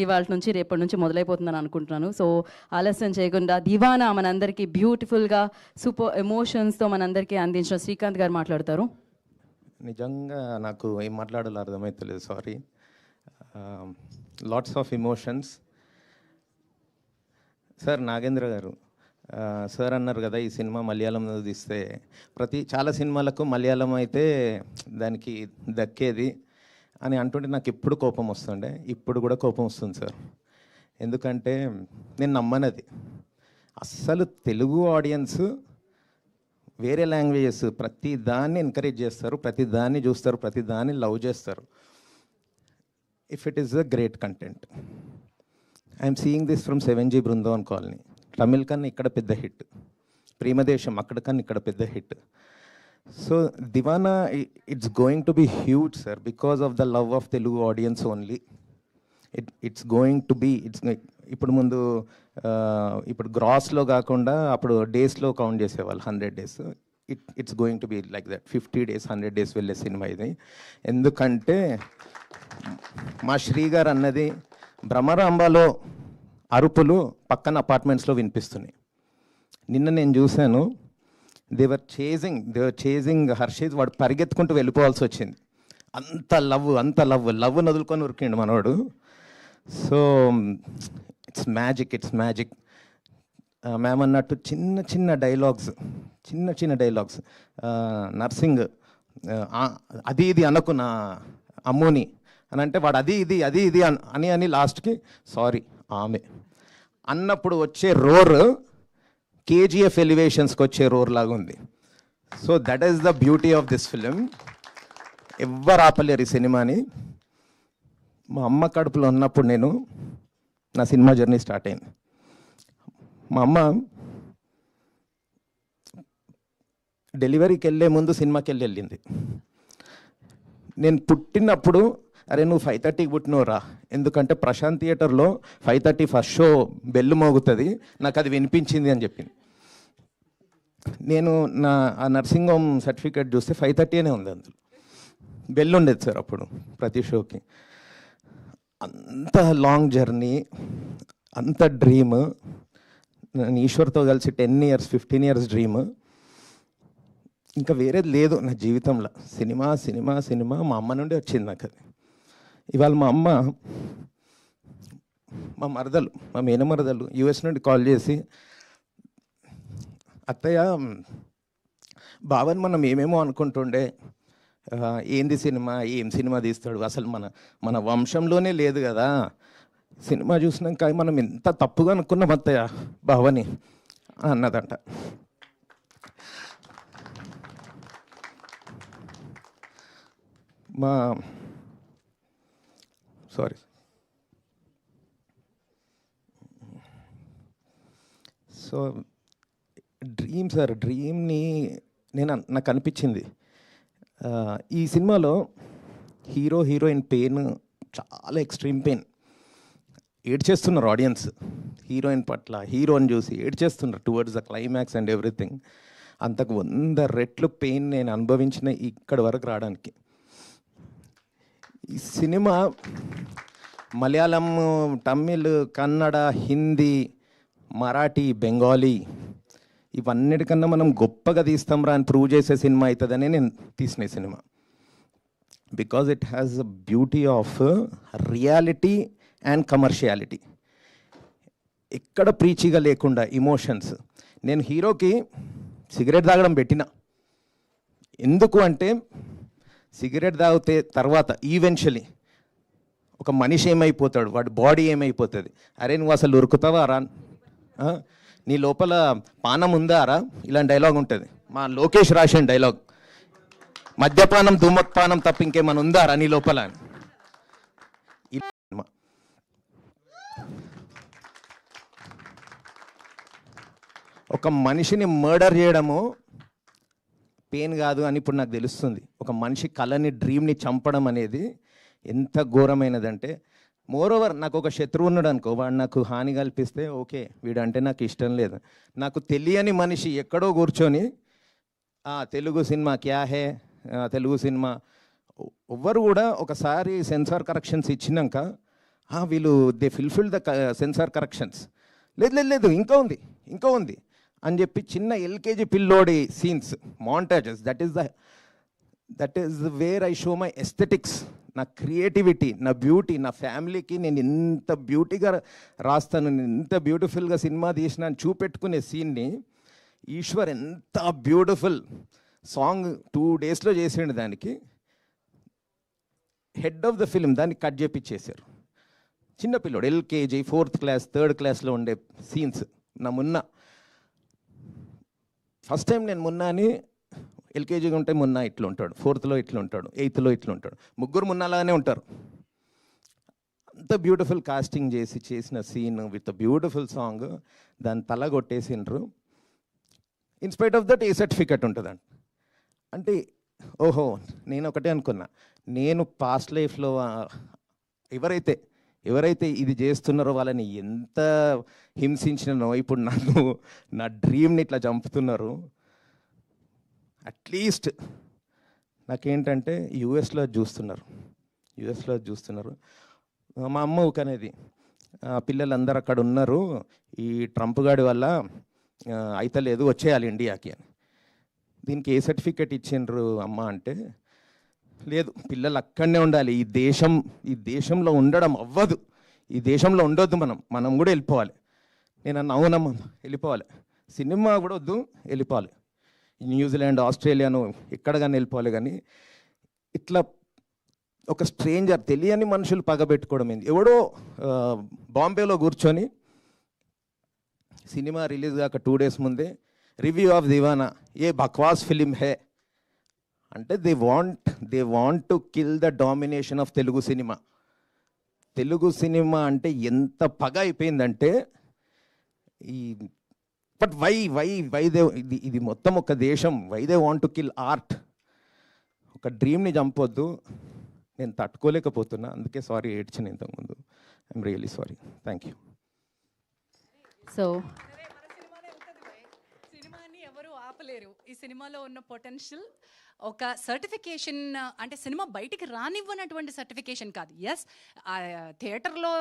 ఇవాళ నుంచి రేపటి నుంచి మొదలైపోతుందని అనుకుంటున్నాను. సో ఆలస్యం చేయకుండా దివానా మనందరికీ బ్యూటిఫుల్గా సూపర్ ఎమోషన్స్తో మనందరికీ అందించిన శ్రీకాంత్ గారు మాట్లాడతారు. నిజంగా నాకు ఏం మాట్లాడాలో అర్థమవుతలేదు, sorry. Lots of emotions. Sir Nagendra గారు, సార్ అన్నారు కదా ఈ సినిమా మలయాళంలో తీస్తే చాలా సినిమాలకు మలయాళం అయితే దానికి దక్కేది అని అంటుంటే నాకు ఎప్పుడు కోపం వస్తుండే, ఇప్పుడు కూడా కోపం వస్తుంది సార్. ఎందుకంటే నేను నమ్మనది. అస్సలు తెలుగు ఆడియన్స్ వేరే లాంగ్వేజెస్ ప్రతి దాన్ని ఎంకరేజ్ చేస్తారు, ప్రతి దాన్ని చూస్తారు, ప్రతి దాన్ని లవ్ చేస్తారు. If it is a great content. I'm seeing this from 7G Brindavan colony. Tamil కన్నా ఇక్కడ పెద్ద హిట్, ప్రేమదేశం అక్కడ కన్నా ఇక్కడ పెద్ద హిట్. సో దివానా it's going to be huge sir, because of the love of Telugu audience only. It's going to be ఇప్పుడు ముందు ఇప్పుడు గ్రాస్లో కాకుండా అప్పుడు డేస్లో కౌంట్ చేసేవాళ్ళు 100 days. It's going to be like that 50 days 100 days వెళ్ళే సినిమా ఇది. ఎందుకంటే మా శ్రీగారు అన్నది భ్రమరాంబలో అరుపులు పక్కన అపార్ట్మెంట్స్లో వినిపిస్తున్నాయి. నిన్న నేను చూశాను, దేవర్ చేజింగ్ హర్షిత్. వాడు పరిగెత్తుకుంటూ వెళ్ళిపోవాల్సి వచ్చింది. అంత లవ్ వదులుకొని ఉరికిండు మనవాడు. So it's magic. మ్యామ్ అన్నట్టు చిన్న డైలాగ్స్ నర్సింగ్ అది ఇది అనకు నా అమ్మోని అని అంటే వాడు అది ఇది అని లాస్ట్కి సారీ ఆమె అన్నప్పుడు వచ్చే రోర్ KGF ఎలివేషన్స్కి వచ్చే రోర్ లాగా ఉంది. So that is the beauty of this film. ఎవ్వరు ఆపలేరు ఈ సినిమాని. మా అమ్మ కడుపులో ఉన్నప్పుడు నా సినిమా జర్నీ స్టార్ట్ అయింది. మా అమ్మ డెలివరీకి వెళ్ళే ముందు సినిమాకి వెళ్ళింది. నేను పుట్టినప్పుడు అరే నువ్వు 5:30కి పుట్టినవురా, ఎందుకంటే ప్రశాంత్ థియేటర్లో 5:30 ఫస్ట్ షో బెల్లు మోగుతుంది, నాకు అది వినిపించింది అని చెప్పింది. నేను ఆ నర్సింగ్ హోమ్ సర్టిఫికేట్ చూస్తే 5:30 అనే ఉంది, అందులో బెల్ ఉండేది సార్ అప్పుడు ప్రతి షోకి. అంత లాంగ్ జర్నీ, అంత డ్రీమ్. నేను ఈశ్వర్తో కలిసి 10 years 15 years డ్రీమ్. ఇంకా వేరేది లేదు నా జీవితంలో. సినిమా మా అమ్మ నుండి వచ్చింది నాకు అది. ఇవాళ మా అమ్మ మా మేనమరదలు US నుండి కాల్ చేసి, అత్తయ్య బావని మనం ఏమేమో అనుకుంటుండే, ఏంది సినిమా, ఏం సినిమా తీస్తాడు, అసలు మన వంశంలోనే లేదు కదా, సినిమా చూసినాక మనం ఎంత తప్పుగా అనుకున్నాం అత్తయ్య బావని అన్నదంట. సో డ్రీమ్ సార్, డ్రీమ్ని నాకు అనిపించింది ఈ సినిమాలో హీరోయిన్ పెయిన్ చాలా ఎక్స్ట్రీమ్ పెయిన్. ఏడ్చేస్తున్నారు ఆడియన్స్ హీరోయిన్ పట్ల, హీరోని చూసి ఏడ్చేస్తున్నారు towards the climax and everything. అంతకు 100 రెట్లు పెయిన్ నేను అనుభవించిన ఇక్కడి వరకు రావడానికి. ఈ సినిమా మలయాళం, తమిళ్, కన్నడ, హిందీ, మరాఠీ, బెంగాలీ ఇవన్నిటికన్నా మనం గొప్పగా తీస్తాంరా అని ప్రూవ్ చేసే సినిమా అవుతుందని నేను తీసిన cinema. Because it has a beauty of reality and commerciality. ఎక్కడ ప్రీచిగా లేకుండా ఇమోషన్స్. నేను హీరోకి సిగరెట్ తాగడం పెట్టిన, ఎందుకు అంటే సిగరెట్ తాగితే తర్వాత ఈవెన్చువలీ ఒక మనిషి ఏమైపోతాడు, వాడి బాడీ ఏమైపోతుంది. అరే నువ్వు అసలు ఉరుకుతావా రా, నీ లోపల పానం ఉందా రా, ఇలాంటి డైలాగ్ ఉంటుంది. మా లోకేష్ రాసిన డైలాగ్, మద్యపానం ధూమపానం తప్ప ఇంకేమైనా ఉందా రా నీ లోపల. ఒక మనిషిని మర్డర్ చేయడము పెయిన్ కాదు అని ఇప్పుడు నాకు తెలుస్తుంది. ఒక మనిషి కళని, డ్రీమ్ని చంపడం అనేది ఎంత ఘోరమైనదంటే, మోరోవర్ నాకు ఒక శత్రువు ఉన్నాడు అనుకో, వాడు నాకు హాని కల్పిస్తే ఓకే, వీడంటే నాకు ఇష్టం లేదు. నాకు తెలియని మనిషి ఎక్కడో కూర్చొని తెలుగు సినిమా క్యా హే, తెలుగు సినిమా ఎవ్వరు కూడా ఒకసారి సెన్సార్ కరెక్షన్స్ ఇచ్చినాక వీళ్ళు they fulfil the censor corrections. లేదు లేదు లేదు ఇంకా ఉంది ఇంకా ఉంది అని చెప్పి చిన్న ఎల్కేజీ పిల్లోడి scenes montages, that is where I show my aesthetics, నా క్రియేటివిటీ, నా బ్యూటీ, నా ఫ్యామిలీకి నేను ఇంత బ్యూటీగా రాస్తాను, నేను ఇంత బ్యూటిఫుల్గా సినిమా తీసిన అని చూపెట్టుకునే సీన్ని ఈశ్వర్ ఎంత బ్యూటిఫుల్ సాంగ్ 2 daysలో చేసిండు. దానికి హెడ్ ఆఫ్ ద ఫిల్మ్ దాన్ని కట్ చేపించేశారు. చిన్నపిల్లోడు ఎల్కేజీ 4th class 3rd classలో ఉండే సీన్స్. నా మున్నా ఫస్ట్ టైం నేను మున్నాని ఎల్కేజీగా ఉంటే మున్నా ఇట్లా ఉంటాడు, 4thలో ఇట్లా ఉంటాడు, 8thలో ఇట్లా ఉంటాడు, ముగ్గురు మున్నాలాగానే ఉంటారు. అంత బ్యూటిఫుల్ కాస్టింగ్ చేసిన సీన్ విత్ బ్యూటిఫుల్ సాంగ్ దాన్ని తల కొట్టేసిండ్రు. In spite of that A certificate ఉంటుందండి. అంటే ఓహో నేను ఒకటే అనుకున్నా, నేను పాస్ట్ లైఫ్లో ఎవరైతే ఇది చేస్తున్నారో వాళ్ళని ఎంత హింసించినో ఇప్పుడు నన్ను నా డ్రీమ్ని ఇట్లా చంపుతున్నారు. అట్లీస్ట్ నాకేంటంటే యూఎస్లో చూస్తున్నారు. మా అమ్మ ఊకనేది, పిల్లలందరూ అక్కడ ఉన్నారు, ఈ ట్రంప్ గాడి వల్ల అయితే లేదు, వచ్చేయాలి ఇండియాకి అని. దీనికి ఏ సర్టిఫికెట్ ఇచ్చిండ్రు అమ్మ అంటే, లేదు పిల్లలు అక్కడనే ఉండాలి, ఈ దేశంలో ఉండడం అవ్వదు, ఈ దేశంలో ఉండొద్దు, మనం కూడా వెళ్ళిపోవాలి. నేను అన్న అవునమ్మా వెళ్ళిపోవాలి, సినిమా కూడా వద్దు వెళ్ళిపోవాలి, న్యూజిలాండ్ ఆస్ట్రేలియాను ఎక్కడ కానీ వెళ్ళిపోవాలి. కానీ ఇట్లా ఒక స్ట్రేంజర్ తెలియని మనుషులు పగబెట్టుకోవడం ఏంది. ఎవడో బాంబేలో కూర్చొని సినిమా రిలీజ్ కాక 2 days ముందే review of Diwana A బక్వాస్ film హే అంటే they want to kill the domination of Telugu cinema అంటే ఎంత పగ అయిపోయిందంటే బట్ వై దే ఇది మొత్తం ఒక దేశం, why they want to kill art. ఒక డ్రీమ్ని చంపొద్దు. నేను తట్టుకోలేకపోతున్నా, అందుకే సారీ ఏడ్చిన ఇంతకుముందు. I'm really sorry. Thank you. So సినిమాని ఎవరు ఆపలేరు. ఈ సినిమాలో ఉన్న పొటెన్షియల్ ఒక సర్టిఫికేషన్, అంటే సినిమా బయటికి రానివ్వనటువంటి సర్టిఫికేషన్ కాదు. ఎస్ థియేటర్లో